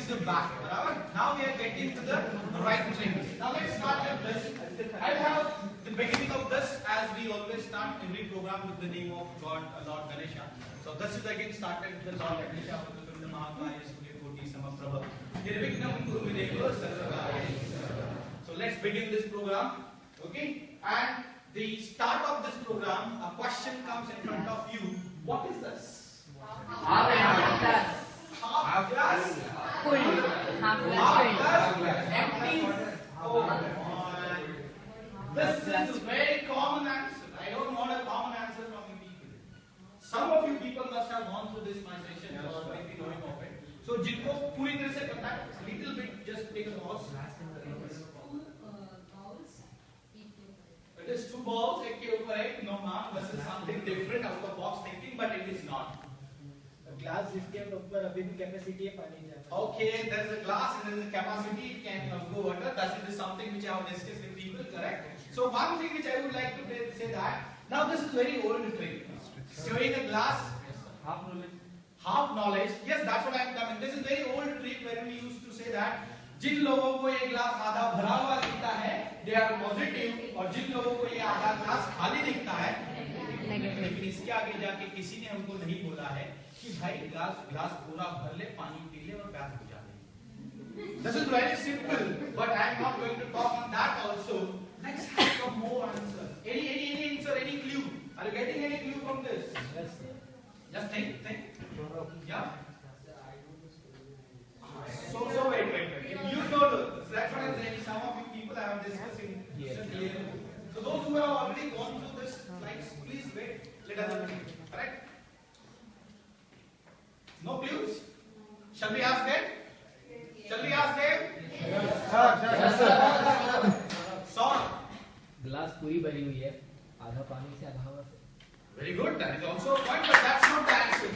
the back. Now we are getting to the right things. Now let's start with this. I'll have the beginning of this as we always start every program with the name of God, Lord Ganesha. So this is again started with the Lord Ganesha. So let's begin this program. Okay? And the start of this program, a question comes in front of you. What is this? Half glass. Half glass? Full. Half glass. Empty. Oh my. This is a very common answer. I don't want a common answer from you people. Some of you people must have gone through this my session or maybe knowing of it. So जिनको पूरी तरह से पता है, little bit just take a pause. It is two balls, एक के ऊपर एक. No ma'am, this is something different, out of box thinking, but it is not. Glass जिसके ऊपर अभी भी कैपेसिटी है पानी जाता है. Okay, there is a glass and there is a capacity, it can go water. That is something which I have discussed with people, correct? So one thing which I would like to say that, now this is very old trick. Showing a glass, half knowledge, yes, that's what I am coming. This is very old trick where we used to say that जिन लोगों को ये glass आधा भरा हुआ दिखता है, they are positive, और जिन लोगों को ये आधा ग्लास खाली दिखता है, लेकिन इसके आगे जाके किसी ने हमको नहीं बोला है कि भाई ग्लास पूरा भर ले, पानी पी ले और प्यास बुझा ले. This is very simple, but I am not going to talk on that also. Let's have some more answers. Any answer, any clue? Are you getting any clue from this? Yes. Just think. Yeah. So wait. If you know, that's what I'm saying. Some of you people I have discussed in here. So those who have already gone through this slides, please wait. Let us begin. Correct? No clues? Shall we ask them? Yes, sir. Sir. Glass पूरी भरी हुई है, आधा पानी से आधा हवा से. Very good. That is also a point, but that's not the answer.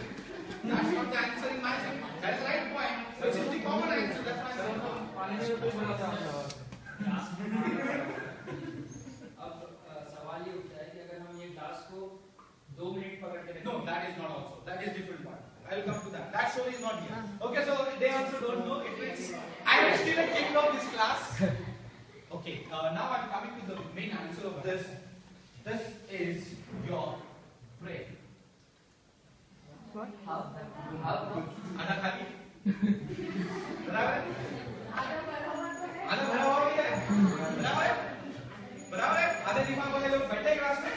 That's not the answer in my mind. That's the right point. Which is the common answer. That's my point. अब सवाल ये उठता है कि अगर हम ये glass को 2 मिनट पकड़ के रखें. No, that is not also. That is different point. I will come to that. That story is not here. Okay, so they also don't know. It means I am still a king of this class. Okay, now I'm coming to the main answer of this. This is your brain. What? How? आधा खाली बराबर आधा भरा हुआ भी है बराबर आधे दिमाग वाले लोग बैठे क्लास में.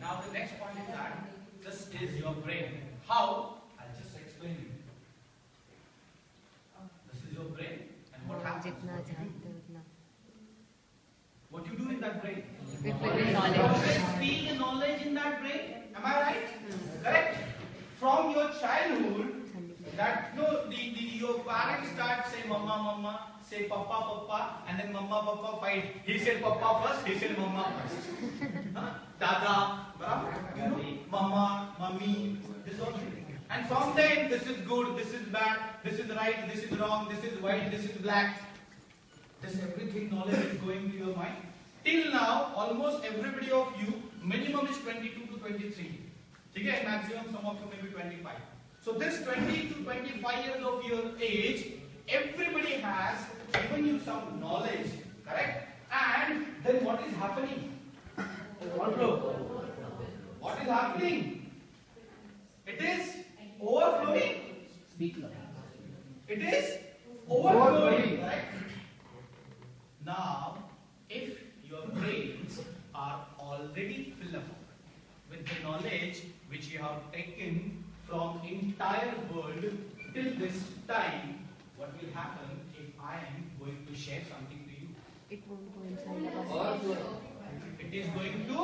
Now the next point is that this is your brain. How? I'll just explain you. This is your brain, and what happens? What you do in that brain? We feel Always knowledge. feel the knowledge in that brain. Am I right? Correct. From your childhood, that your parents start say mama, say papa, and then papa fight. He said papa first, he said mama first. Dada, mama, mummy, this all thing. And from then, this is good, this is bad, this is right, this is wrong, this is white, this is black. This everything knowledge is going to your mind. Till now, almost everybody of you, minimum is 22 to 23. Okay, maximum some of you may be 25. So this 20 to 25 years of your age, everybody has given you some knowledge, correct? And then what is happening? Overflow. What is happening? It is overflowing. Speak loud. It is overflowing, correct? Now, if your brains are already filled up with the knowledge which you have taken from entire world till this time, what will happen if I am going to share something to you? It won't go inside the bus. It is going to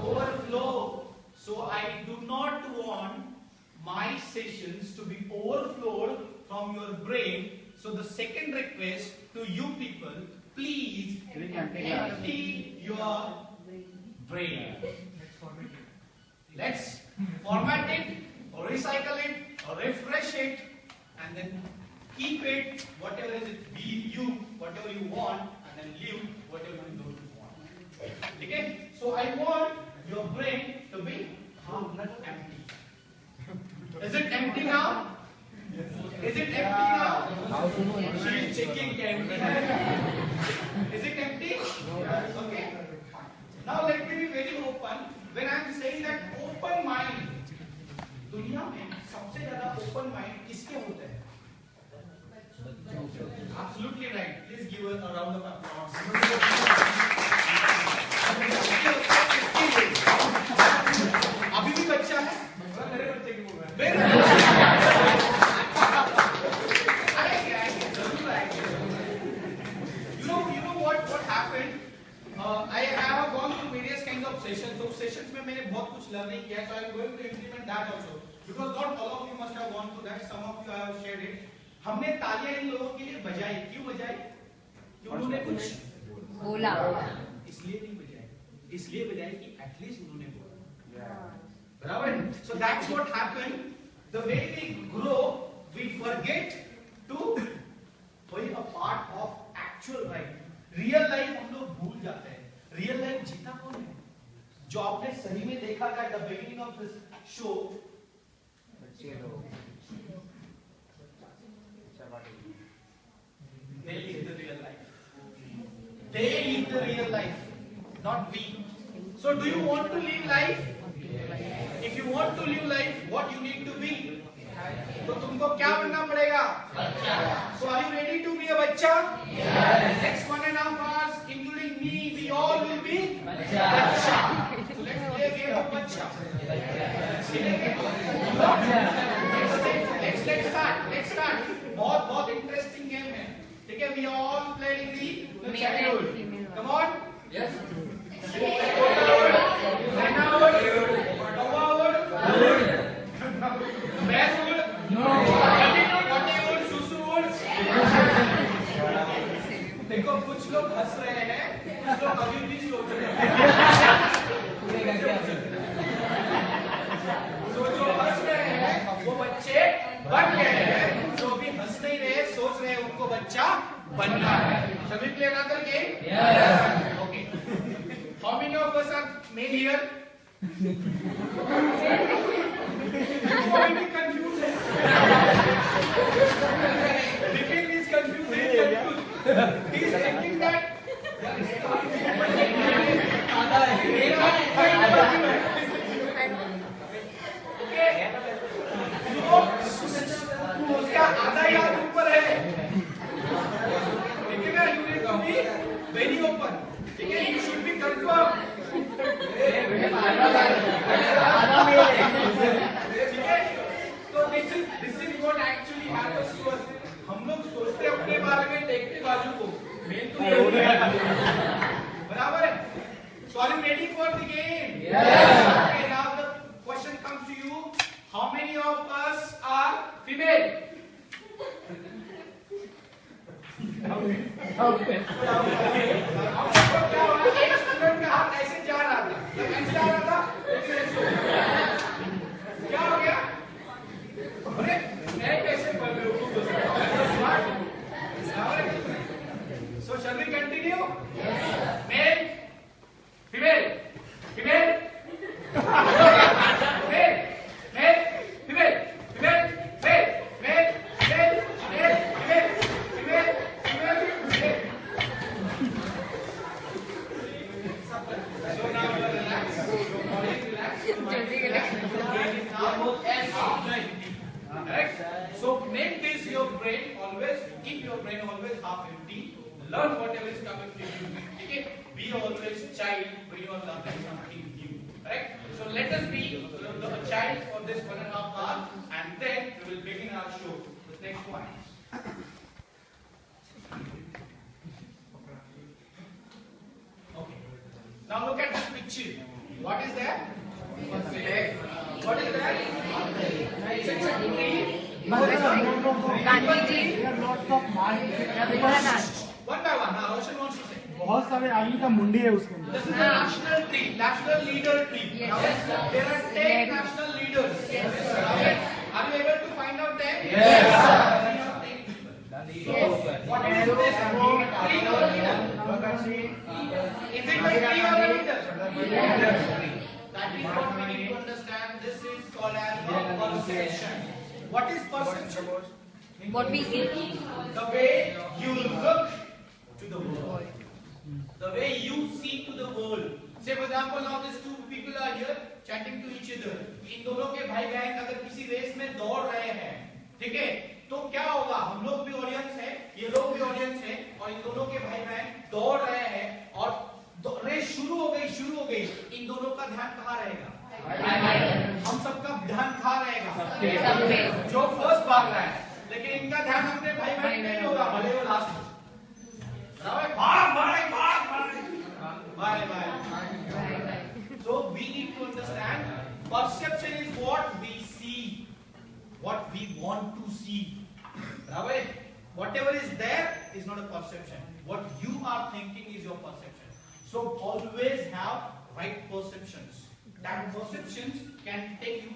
overflow. So I do not want my sessions to be overflowed from your brain. So the second request to you people, please empty your brain. Let's format it, or recycle it, or refresh it, and then keep it, whatever is it, be you, whatever you want, and then leave whatever you don't want. Okay? So I want your brain to be empty. Is it empty now? Is it empty now? She is checking empty. Is it empty? Yes. Okay. Now let me be very open. When I am saying that open mind, दुनिया में सबसे ज्यादा open mind किसके होते हैं? Absolutely right. Please give a round of applause. अभी भी बच्चा है? मेरे बच्चे की बोल रहा है। मेरे You know what happened? I have gone through various kinds of sessions. So sessions में मैंने बहुत कुछ learning किया. So I am going to implement that also. Because not all of you must have gone through that. Some of you have shared it. हमने तालियां इन लोगों के लिए बजाई. क्यों बजाई? क्यों उन्होंने कुछ बोला. इसलिए नहीं बजाई. इसलिए बजाई कि एटलीस्ट उन्होंने बोला. बराबर? So that's what happened. The way we grow, we forget to be a part of actual life. Real life हम लोग भूल जाते हैं. Real life जीता कौन है? जो आपने सही में देखा था at the beginning of this show. They live the real life. They live the real life, not we. So do you want to live life? If you want to live life, what you need to be? तो तुमको क्या बनना पड़ेगा? So are you ready to be a बच्चा? Yes. Next 1.5 hours, including me, we all will be बच्चा. So let's play a game of बच्चा. Let's start. बहुत interesting game है. ठीक है? We all played in the childhood. Come on. Yes. देखो कुछ लोग हंस रहे हैं, कुछ लोग अभी भी सोच रहे हैं. जो हंस रहे हैं वो बच्चे बन गए हैं, जो भी हंस नहीं रहे सोच रहे हैं उनको बच्चा बनना है. सभी प्ले ना करके? Okay. How many of us are male here? Why are you confused? Nikhil is confused. He is thinking that. Okay. So उसका आधा याद ऊपर है. लेकिन you need to be very open. ठीक है? You should be confirmed. So this is what actually happens to us. हम लोग सोचते अपने बारे में देखते बाजू को. मेन तो बराबर है. So are you ready for the game? Yes. Okay, now the question comes to you. How many of us are female? Okay. एक स्टूडेंट का हाथ ऐसे जा रहा था. ऐसे जा रहा था. क्या हो गया? अरे मैं कैसे पढ़ रहा हूँ? So shall we continue? Male, female, female, male, male, female, female, male, male, male, male, female, female, female, male. So now you are relaxed. Your body is relaxed. Your mind is relaxed. Correct? So make this your brain always, keep your brain always half empty. Learn whatever is coming to you. Okay? Be always child when you are learning something new. Correct? So let us be a child for this 1.5 hours, and then we will begin our show. The next one. Okay. Now look at this picture. What is that? What is that? It's a tree. Gandhi ji, Rabindranath. One by one. Now, Roshan wants to say. बहुत सारे आदमी का मुंडी है उसके अंदर. This is a national tree, national leader tree. Yes. Now, there are 10 national leaders. Yes. Are you able to find out them? Yes. What is this tree or leader? Is it a tree or a leader? That is what we need to understand. This is called as a perception. What is perception? What we see. The way you look to the world. The way you see to the world. Say for example, now these two people are here chatting to each other. इन दोनों के भाई बहन अगर किसी race में दौड़ रहे हैं, ठीक है, तो क्या होगा? हम लोग भी ऑडियंस है, ये लोग भी ऑडियंस है, और इन दोनों के भाई बहन दौड़ रहे हैं और रेस शुरू हो गई. इन दोनों का ध्यान कहाँ रहेगा? हम सबका ध्यान कहाँ रहेगा? जो फर्स्ट भाग रहा है, लेकिन इनका ध्यान अपने भाई बहन नहीं होगा, भले वो लास्ट में. So we need to understand perception is what we see, what we want to see. Right? Whatever is there is not a perception. What you are thinking is your perception. So always have right perceptions. That perceptions can take you